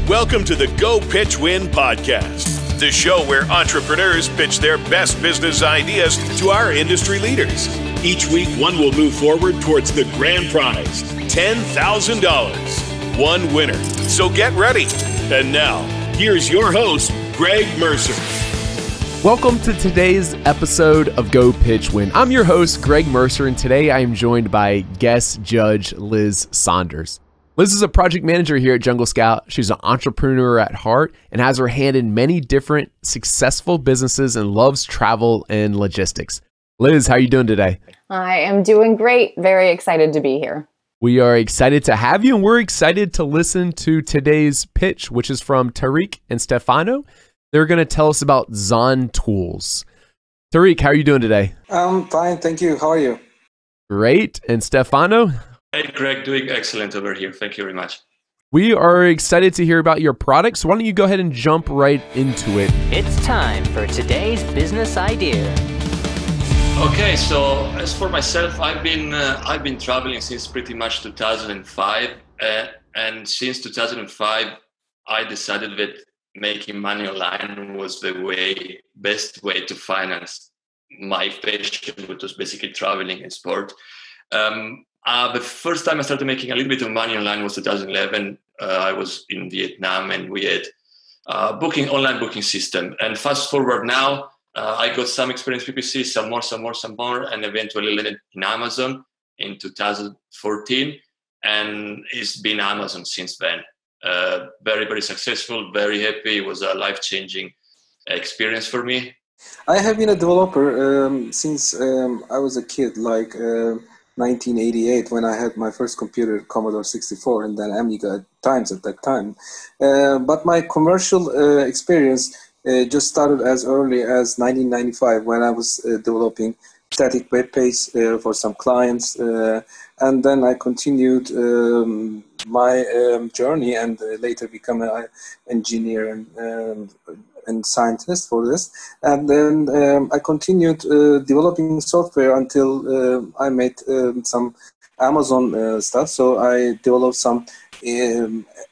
Welcome to the Go Pitch Win podcast, the show where entrepreneurs pitch their best business ideas to our industry leaders. Each week, one will move forward towards the grand prize, $10,000. One winner. So get ready. And now, here's your host, Greg Mercer. Welcome to today's episode of Go Pitch Win. I'm your host, Greg Mercer, and today I am joined by guest judge Liz Saunders. Liz is a project manager here at Jungle Scout. She's an entrepreneur at heart and has her hand in many different successful businesses and loves travel and logistics. Liz, how are you doing today? I am doing great. Very excited to be here. We are excited to have you, and we're excited to listen to today's pitch, which is from Tariq and Stefano. They're going to tell us about Zon Tools. Tariq, how are you doing today? I'm fine, thank you. How are you? Great. And Stefano? Hey, Greg, doing excellent over here. Thank you very much. We are excited to hear about your product, so why don't you go ahead and jump right into it. It's time for today's business idea. Okay, so as for myself, I've been traveling since pretty much 2005, and since 2005, I decided that making money online was the best way to finance my passion, which was basically traveling and sport. The first time I started making a little bit of money online was 2011. I was in Vietnam and we had online booking system. And fast forward now, I got some experience with PPC, some more, and eventually landed in Amazon in 2014. And it's been Amazon since then. Very, very successful, very happy. It was a life-changing experience for me. I have been a developer since I was a kid, like 1988, when I had my first computer, Commodore 64, and then Amiga at that time. But my commercial experience just started as early as 1995, when I was developing static web pages for some clients. And then I continued my journey and later become an engineer and scientist for this. And then I continued developing software until I made some Amazon stuff. So I developed some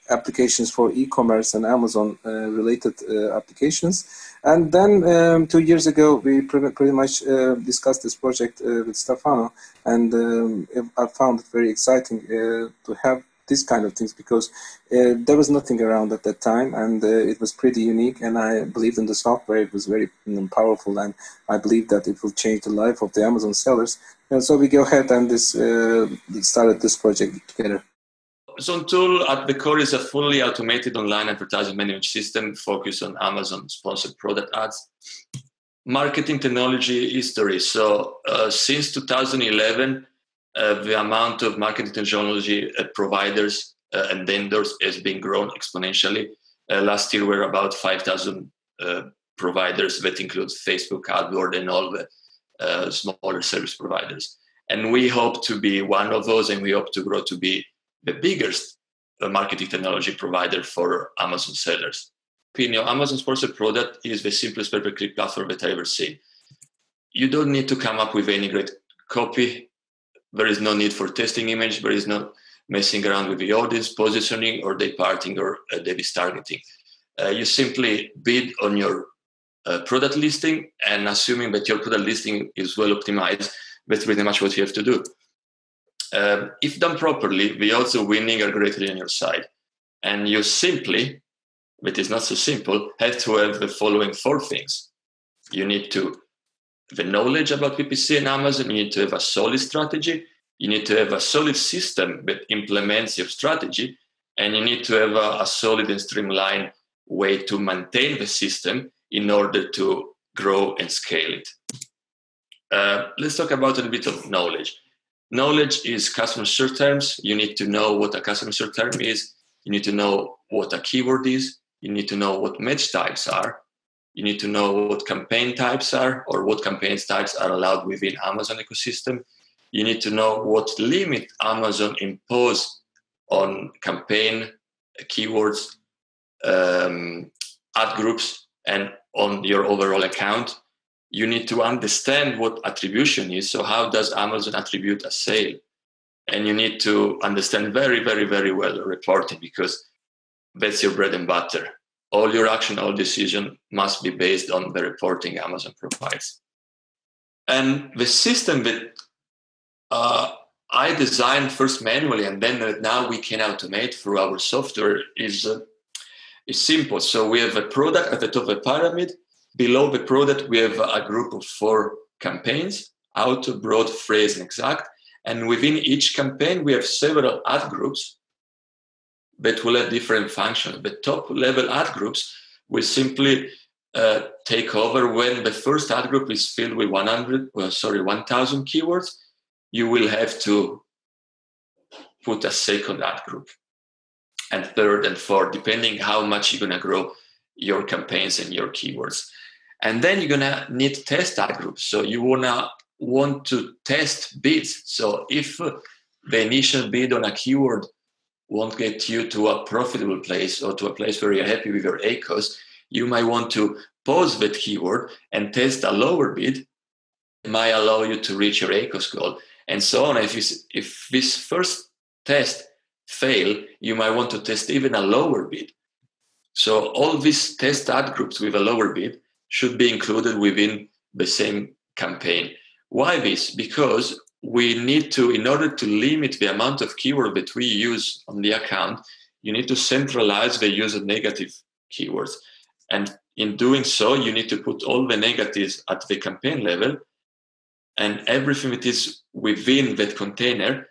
applications for e-commerce and Amazon related applications. And then 2 years ago, we pretty much discussed this project with Stefano, and I found it very exciting to have these kind of things, because there was nothing around at that time, and it was pretty unique, and I believed in the software. It was very powerful, and I believe that it will change the life of the Amazon sellers. And so we go ahead and started this project together. Zon Tool at the core is a fully automated online advertising management system focused on Amazon sponsored product ads. Marketing technology history. So since 2011, the amount of marketing technology providers and vendors has been grown exponentially. Last year, we were about 5,000 providers. That includes Facebook, AdWords, and all the smaller service providers. And we hope to be one of those, and we hope to grow to be the biggest marketing technology provider for Amazon sellers. Amazon sponsored product is the simplest pay-per-click platform that I've ever seen. You don't need to come up with any great copy. There is no need for testing image. There is no messing around with the audience positioning or day parting or Davis targeting. You simply bid on your product listing, and assuming that your product listing is well optimized, that's pretty much what you have to do. If done properly, the odds of winning are greatly on your side. And you simply, but it's not so simple, have to have the following 4 things. You need to the knowledge about PPC and Amazon. You need to have a solid strategy. You need to have a solid system that implements your strategy. And you need to have a solid and streamlined way to maintain the system in order to grow and scale it. Let's talk about a bit of knowledge. Knowledge is customer search terms. You need to know what a customer search term is. You need to know what a keyword is. You need to know what match types are. You need to know what campaign types are, or what campaign types are allowed within Amazon ecosystem. You need to know what limit Amazon impose on campaign, keywords, ad groups, and on your overall account. You need to understand what attribution is. So how does Amazon attribute a sale? And you need to understand very, very, very well reporting, because That's your bread and butter. All your action, all decision must be based on the reporting Amazon provides. And the system that I designed first manually, and then now we can automate through our software is simple. So we have a product at the top of the pyramid. Below the product, we have a group of 4 campaigns: auto, broad, phrase, and exact. And within each campaign, we have several ad groups that will have different functions. The top level ad groups will simply take over when the first ad group is filled with 1,000 keywords. You will have to put a second ad group, and third and fourth, depending how much you're going to grow your campaigns and your keywords. And then you're going to need test ad groups. So you want to test bids. So if the initial bid on a keyword won't get you to a profitable place or to a place where you're happy with your ACOS, you might want to pause that keyword and test a lower bid. It might allow you to reach your ACOS goal, and so on. If this first test fail, you might want to test even a lower bid. So all these test ad groups with a lower bid should be included within the same campaign. Why this? Because we need to, in order to limit the amount of keyword that we use on the account, you need to centralize the use of negative keywords. And in doing so, you need to put all the negatives at the campaign level, and everything that is within that container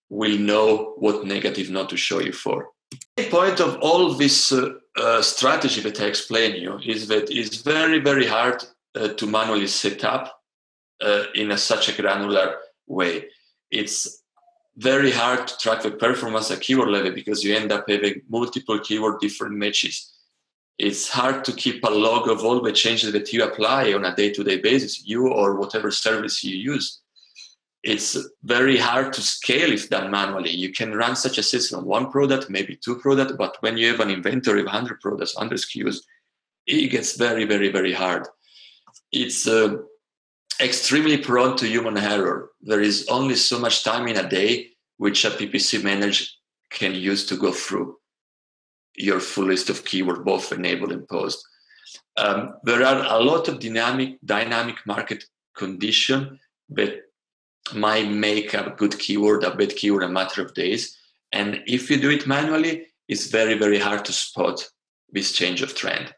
will know what negative not to show you for. The point of all this strategy that I explained you is that it's very, very hard to manually set up in such a granular way. It's very hard to track the performance at keyword level because you end up having multiple keyword different matches. It's hard to keep a log of all the changes that you apply on a day-to-day basis, you or whatever service you use. It's very hard to scale if done manually. You can run such a system on 1 product, maybe 2 products, but when you have an inventory of 100 products, 100 SKUs, it gets very, very, very hard. It's extremely prone to human error. There is only so much time in a day which a PPC manager can use to go through your full list of keywords, both enabled and paused. There are a lot of dynamic market conditions that might make a good keyword, a bad keyword, a matter of days. And if you do it manually, it's very, very hard to spot this change of trend.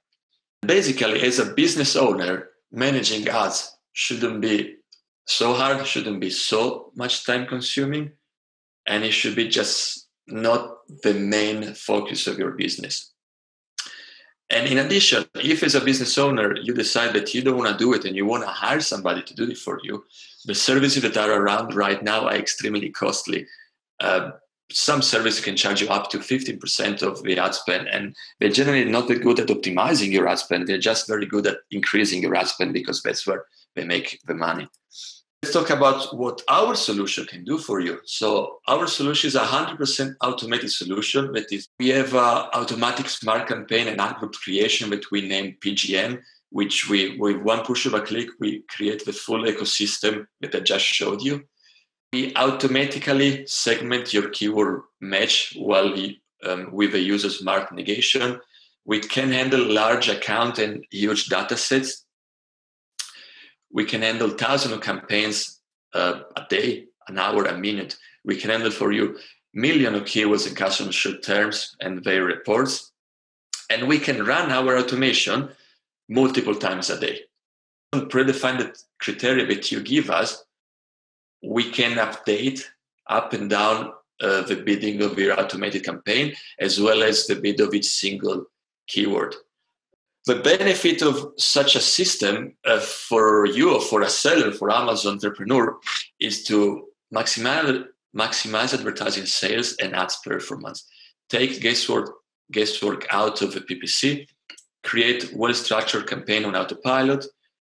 Basically, as a business owner, managing ads shouldn't be so hard, shouldn't be so much time consuming, and it should be just not the main focus of your business. And in addition, if as a business owner, you decide that you don't want to do it and you want to hire somebody to do it for you, the services that are around right now are extremely costly. Some services can charge you up to 15% of the ad spend, and they're generally not that good at optimizing your ad spend. They're just very good at increasing your ad spend because that's where they make the money. Let's talk about what our solution can do for you. So our solution is a 100% automated solution. That is, we have automatic smart campaign and ad group creation that we name PGM, which with one push of a click, we create the full ecosystem that I just showed you. We automatically segment your keyword match with the user smart negation. We can handle large account and huge data sets. We can handle thousands of campaigns a day, an hour, a minute. We can handle for you millions of keywords and customer search terms and their reports. And we can run our automation multiple times a day. Predefined criteria that you give us, we can update up and down the bidding of your automated campaign, as well as the bid of each single keyword. The benefit of such a system for you or for a seller, for Amazon entrepreneur, is to maximize advertising sales and ads performance. Take guesswork out of the PPC, create well-structured campaign on autopilot,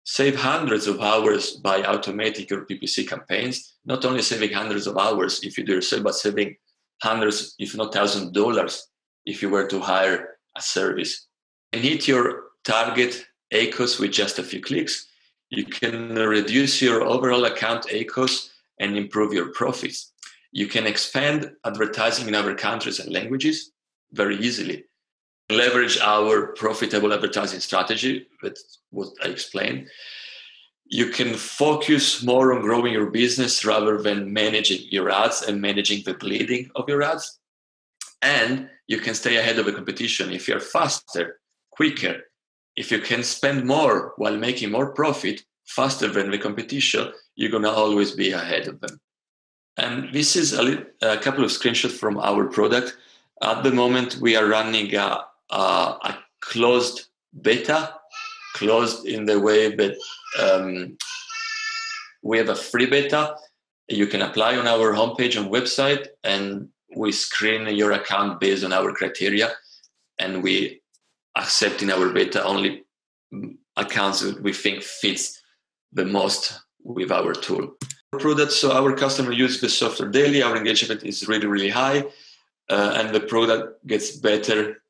save hundreds of hours by automating your PPC campaigns, not only saving hundreds of hours if you do yourself, but saving hundreds, if not $1,000 if you were to hire a service. And hit your target ACOS with just a few clicks. You can reduce your overall account ACOS and improve your profits. You can expand advertising in other countries and languages very easily. leverage our profitable advertising strategy. That's what I explained. You can focus more on growing your business rather than managing your ads and managing the bleeding of your ads. And you can stay ahead of the competition if you're faster, quicker. If you can spend more while making more profit faster than the competition, you're going to always be ahead of them. And this is a couple of screenshots from our product. At the moment, we are running a closed beta, closed in the way that we have a free beta. You can apply on our homepage and website, and we screen your account based on our criteria, and we accept in our beta only accounts that we think fits the most with our tool. Product, so our customer use the software daily. Our engagement is really, really high, and the product gets better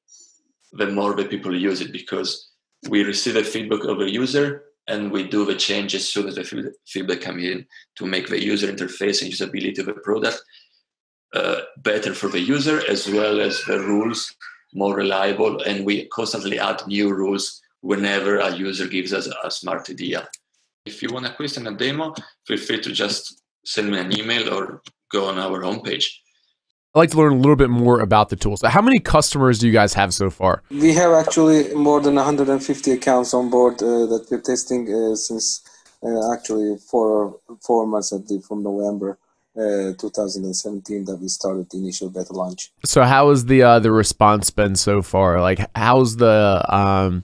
the more the people use it, because we receive the feedback of the user and we do the changes as soon as the feedback comes in to make the user interface and usability of the product better for the user, as well as the rules more reliable. And we constantly add new rules whenever a user gives us a smart idea. If you want a quiz and a demo, feel free to just send me an email or go on our homepage. I'd like to learn a little bit more about the tools. How many customers do you guys have so far? We have actually more than 150 accounts on board that we're testing since actually 4 months from November 2017 that we started the initial beta launch. So how has the response been so far? Like, how's the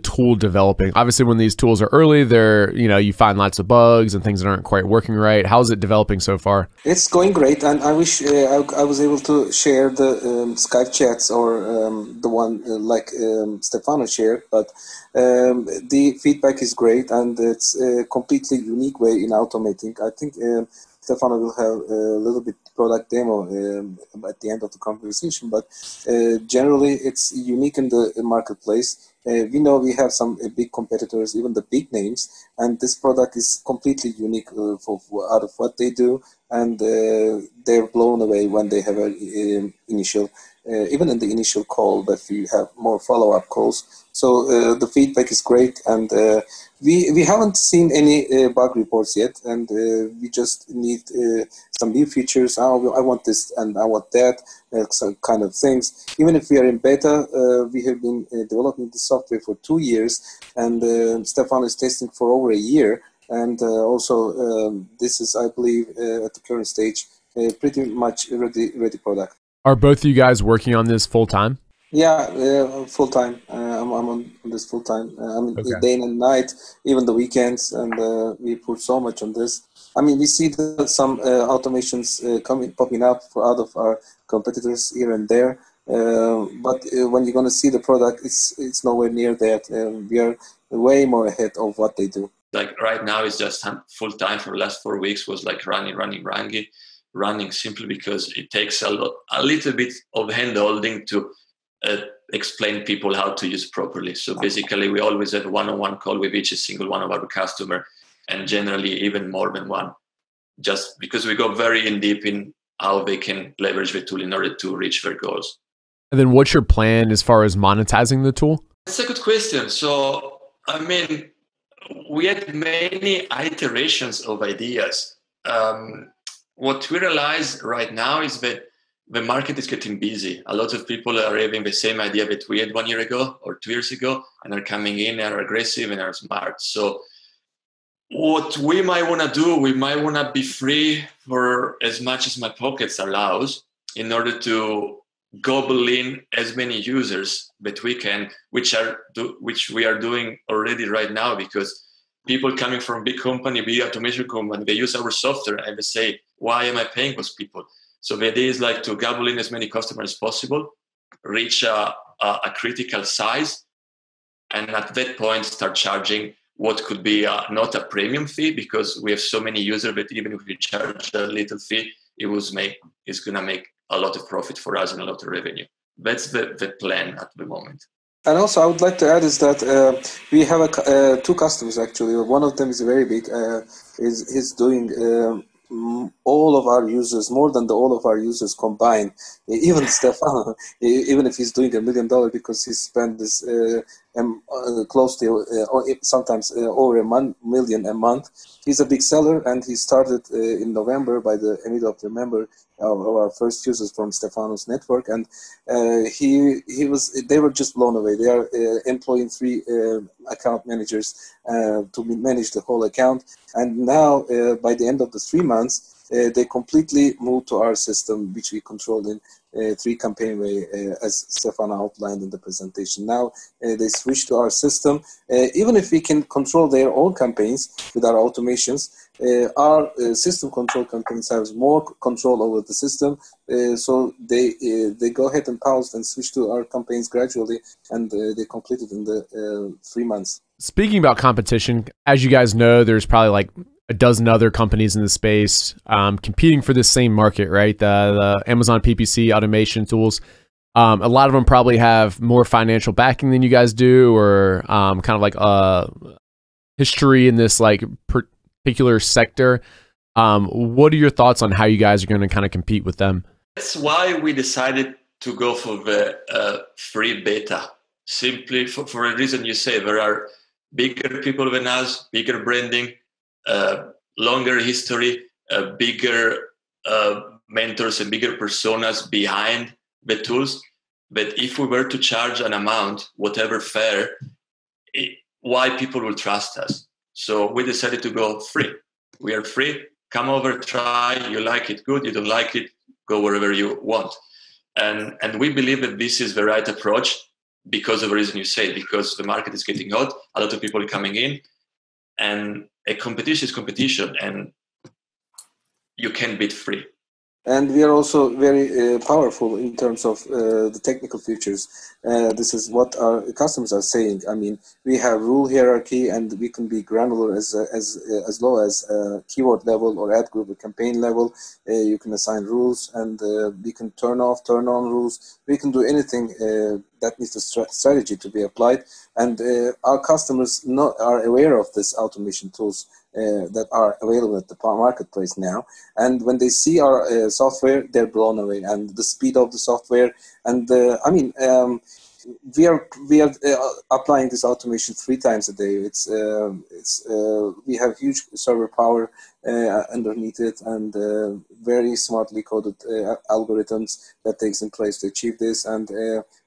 tool developing? Obviously, when these tools are early, they're, you find lots of bugs and things that aren't quite working right. How's it developing so far? It's going great, and I wish I was able to share the Skype chats or the one like Stefano shared, but the feedback is great, and it's a completely unique way in automating. I think Stefano will have a little bit product demo at the end of the conversation, but generally it's unique in the marketplace. We know we have some big competitors, even the big names, and this product is completely unique out of what they do, and they're blown away when they have an initial, even in the initial call, but we have more follow-up calls. So the feedback is great, and we haven't seen any bug reports yet, and we just need some new features. I want this and I want that, some kind of things. Even if we are in beta, we have been developing the software for 2 years, and Stefan is testing for over a year. And also, this is, I believe, at the current stage, pretty much ready product. Are both of you guys working on this full time? Yeah, full time. I'm on this full time. Day and night, even the weekends, and we put so much on this. I mean, we see some automations popping up for out of our competitors here and there. But when you're going to see the product, it's nowhere near that. We are way more ahead of what they do. Like right now, it's just full time for the last 4 weeks. Was like running simply because it takes a little bit of hand holding to explain people how to use properly. So basically, we always have a one-on-one call with each single one of our customer, and generally even more than one, just because we go very in deep in how they can leverage the tool in order to reach their goals. And then what's your plan as far as monetizing the tool? That's a good question. So, I mean, we had many iterations of ideas. What we realize right now is that the market is getting busy. A lot of people are having the same idea that we had 1 year ago or 2 years ago, and are coming in and are aggressive and are smart. So what we might want to do, we might want to be free for as much as my pockets allows in order to gobble in as many users that we can, which we are doing already right now, because people coming from big company, big automation company, they use our software and they say, why am I paying those people? So the idea is like to gobble in as many customers as possible, reach a critical size, and at that point start charging what could be not a premium fee, because we have so many users that even if we charge a little fee, it's going to make a lot of profit for us and a lot of revenue. That's the plan at the moment. And also, I would like to add is that we have 2 customers actually. One of them is very big. He's doing all of our users, more than all of our users combined. Even Stefano, even if he's doing $1 million because he spent this close to, or sometimes over $1 million a month. He's a big seller, and he started in November, by the middle of November, our first users from Stefano's network, and they were just blown away. They are employing 3 account managers to manage the whole account, and now by the end of the 3 months, they completely moved to our system, which we control in 3 campaign way, as Stefano outlined in the presentation. Now they switch to our system. Even if we can control their own campaigns with our automations, our system control campaigns have more control over the system. So they go ahead and pause and switch to our campaigns gradually, and they complete it in the 3 months. Speaking about competition, as you guys know, there's probably like a dozen other companies in the space competing for this same market, right? The Amazon PPC automation tools. A lot of them probably have more financial backing than you guys do, or kind of like a history in this like particular sector. What are your thoughts on how you guys are going to kind of compete with them? That's why we decided to go for the free beta. Simply for a reason you say, there are bigger people than us, bigger branding, longer history, bigger mentors and bigger personas behind the tools. But if we were to charge an amount, whatever fair, why people will trust us? So we decided to go free. We are free. Come over, try. You like it, good. You don't like it, go wherever you want. And we believe that this is the right approach because of the reason you say, because the market is getting hot, a lot of people are coming in, and a competition is competition, and you can beat free. And we are also very powerful in terms of the technical features. This is what our customers are saying. I mean, we have rule hierarchy, and we can be granular as low as keyword level or ad group or campaign level. You can assign rules, and we can turn off, turn on rules. We can do anything that needs a strategy to be applied. And our customers are aware of this automation tools that are available at the marketplace now, and when they see our software, they're blown away, and the speed of the software, and we are applying this automation 3 times a day. We have huge server power underneath it, and very smartly coded algorithms that takes in place to achieve this, and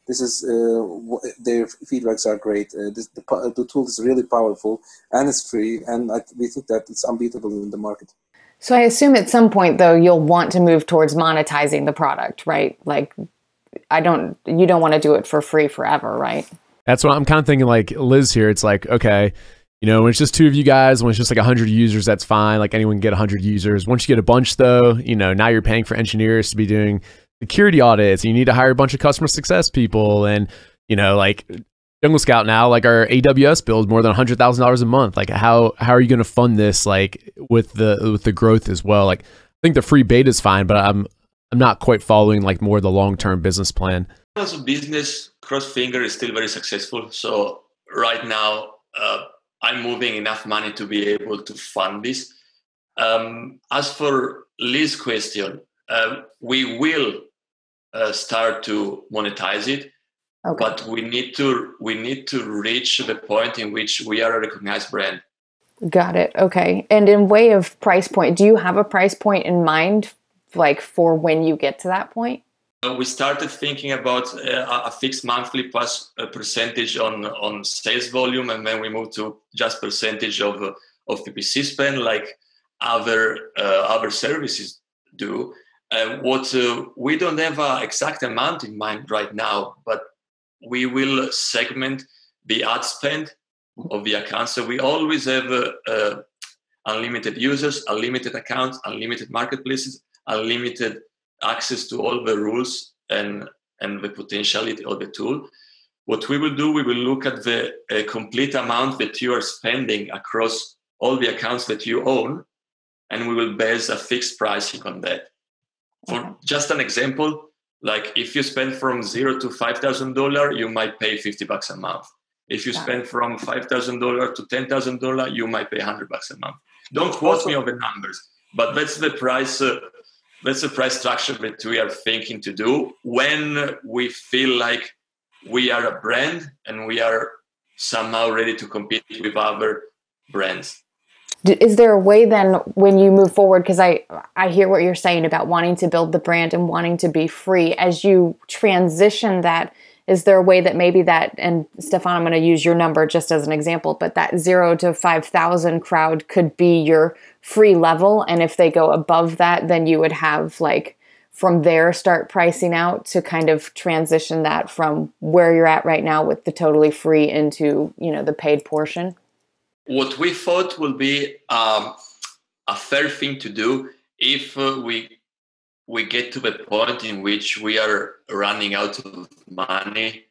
this is their feedbacks are great. The tool is really powerful, and it's free, and we think that it's unbeatable in the market. So I assume at some point, though, you'll want to move towards monetizing the product, right? Like, you don't want to do it for free forever, right? That's what I'm kind of thinking. Like Liz here, it's like, okay, when it's just 2 of you guys, when it's just like 100 users, that's fine. Like anyone can get 100 users. Once you get a bunch, though, now you're paying for engineers to be doing security audits. You need to hire a bunch of customer success people, and like Jungle Scout now, like our AWS bill is more than $100,000 a month. Like how are you going to fund this? Like with the growth as well. Like I think the free beta is fine, but I'm not quite following like more the long-term business plan. As a business, CrossFinger is still very successful. So right now, I'm moving enough money to be able to fund this. As for Liz's question, we will start to monetize it, okay. But we need to reach the point in which we are a recognized brand. Got it. Okay. And in way of price point, do you have a price point in mind, like for when you get to that point? We started thinking about a fixed monthly plus a percentage on sales volume, and then we moved to just percentage of PPC spend, like other services do. We don't have an exact amount in mind right now, but we will segment the ad spend of the account. So we always have unlimited users, unlimited accounts, unlimited marketplaces, unlimited access to all the rules and the potentiality of the tool. What we will do, we will look at the complete amount that you are spending across all the accounts that you own, and we will base a fixed pricing on that. For just an example, like if you spend from $0 to $5,000, you might pay $50 a month. If you spend from $5,000 to $10,000, you might pay $100 a month. Don't quote me on the numbers, But that's the price. That's the price structure that we are thinking to do when we feel like we are a brand and we are somehow ready to compete with other brands. Is there a way then when you move forward, because I hear what you're saying about wanting to build the brand and wanting to be free, as you transition that, is there a way that maybe that, and Stefan, I'm going to use your number just as an example, but that 0 to 5,000 crowd could be your free level, and if they go above that, then you would have like from there start pricing out to kind of transition that from where you're at right now with the totally free into, you know, the paid portion? What we thought will be a fair thing to do if we get to the point in which we are running out of money,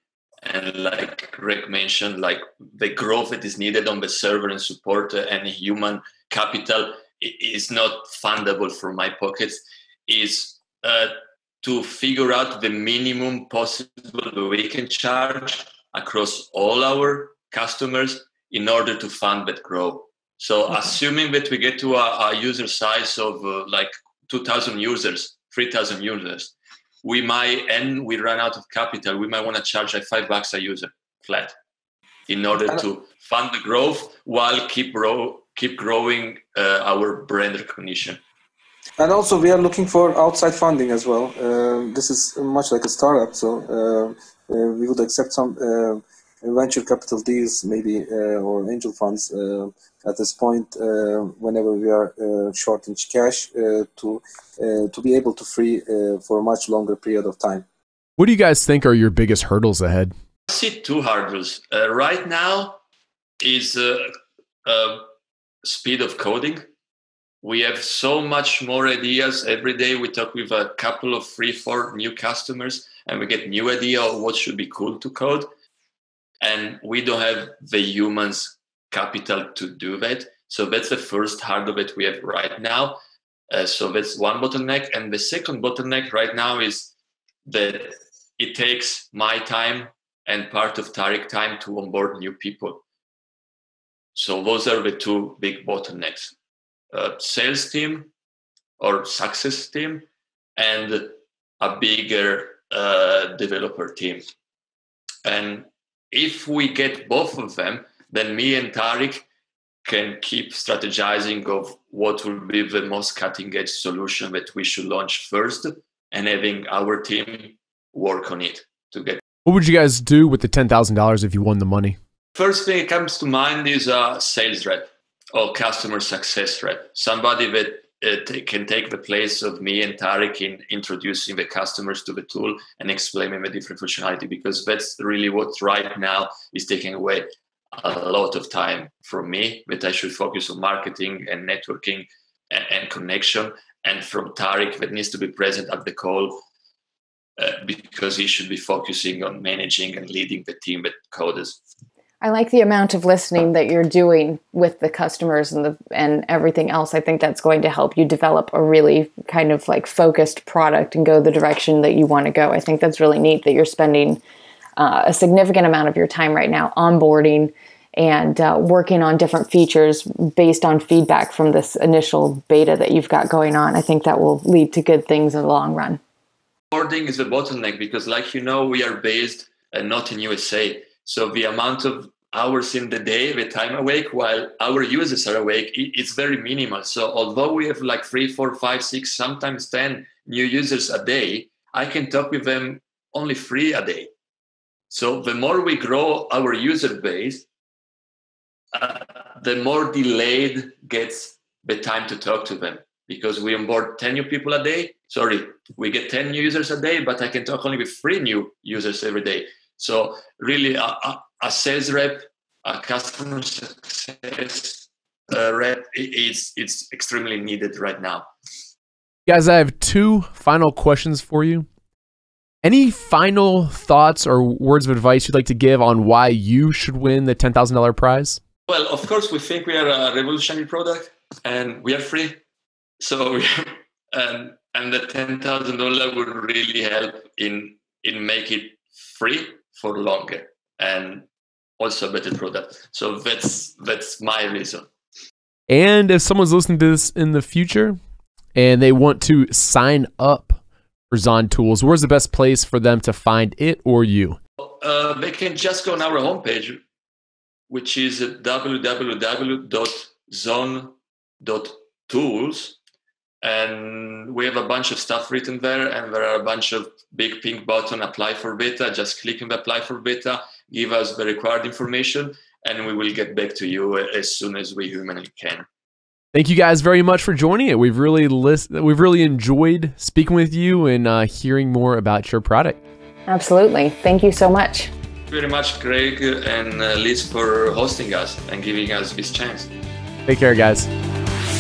and like Greg mentioned, like the growth that is needed on the server and support and human capital is not fundable from my pockets, is to figure out the minimum possible we can charge across all our customers in order to fund that growth. So assuming that we get to a user size of like 2,000 users, 3,000 users, we run out of capital, we might want to charge like $5 a user flat in order to fund the growth while keep growing our brand recognition. And also we are looking for outside funding as well. This is much like a startup, so we would accept some venture capital deals, maybe, or angel funds at this point, whenever we are short in cash, to be able to free for a much longer period of time. What do you guys think are your biggest hurdles ahead? I see two hurdles. Right now is speed of coding. We have so much more ideas. Every day we talk with a couple of 3-4 new customers and we get new idea of what should be cool to code. And we don't have the humans capital to do that. So that's the first hurdle that we have right now. So that's one bottleneck. And the second bottleneck right now is that it takes my time and part of Tariq time to onboard new people. So those are the two big bottlenecks. Sales team or success team and a bigger developer team. And if we get both of them, then me and Tariq can keep strategizing of what will be the most cutting edge solution that we should launch first and having our team work on it to get. What would you guys do with the $10,000 if you won the money? First thing that comes to mind is a sales rep or customer success rep, somebody that can take the place of me and Tariq in introducing the customers to the tool and explaining the different functionality, because that's really what right now is taking away a lot of time from me, that I should focus on marketing and networking and connection, and from Tariq that needs to be present at the call because he should be focusing on managing and leading the team with coders. I like the amount of listening that you're doing with the customers and everything else. I think that's going to help you develop a really kind of like focused product and go the direction that you want to go. I think that's really neat that you're spending a significant amount of your time right now onboarding and working on different features based on feedback from this initial beta that you've got going on. I think that will lead to good things in the long run. Onboarding is a bottleneck because, like you know, we are based not in USA. So the amount of hours in the day, the time awake, while our users are awake, it's very minimal. So although we have like 3, 4, 5, 6, sometimes 10 new users a day, I can talk with them only 3 a day. So the more we grow our user base, the more delayed gets the time to talk to them, because we onboard 10 new people a day. We get 10 new users a day, but I can talk only with 3 new users every day. So really a sales rep, a customer success rep, it's extremely needed right now. Guys, I have 2 final questions for you. Any final thoughts or words of advice you'd like to give on why you should win the $10,000 prize? Well, of course, we think we are a revolutionary product and we are free. So, and the $10,000 would really help in make it free for longer and also a better product. So that's my reason. And if someone's listening to this in the future and they want to sign up for Zon Tools, where's the best place for them to find it or you? They can just go on our homepage, which is www.zon.tools. And we have a bunch of stuff written there, and there are a bunch of big pink button, apply for beta. Just click on the apply for beta, give us the required information, and we will get back to you as soon as we humanly can. Thank you guys very much for joining it. We've really enjoyed speaking with you and hearing more about your product. Absolutely. Thank you so much. Thank you very much, Greg and Liz, for hosting us and giving us this chance. Take care, guys.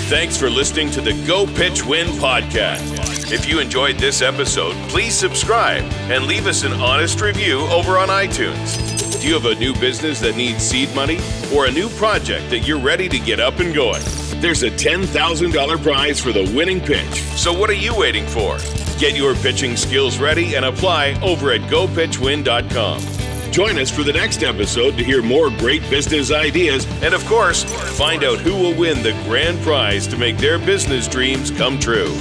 Thanks for listening to the Go Pitch Win podcast. If you enjoyed this episode, please subscribe and leave us an honest review over on iTunes. Do you have a new business that needs seed money or a new project that you're ready to get up and going? There's a $10,000 prize for the winning pitch. So what are you waiting for? Get your pitching skills ready and apply over at gopitchwin.com. Join us for the next episode to hear more great business ideas and, of course, find out who will win the grand prize to make their business dreams come true.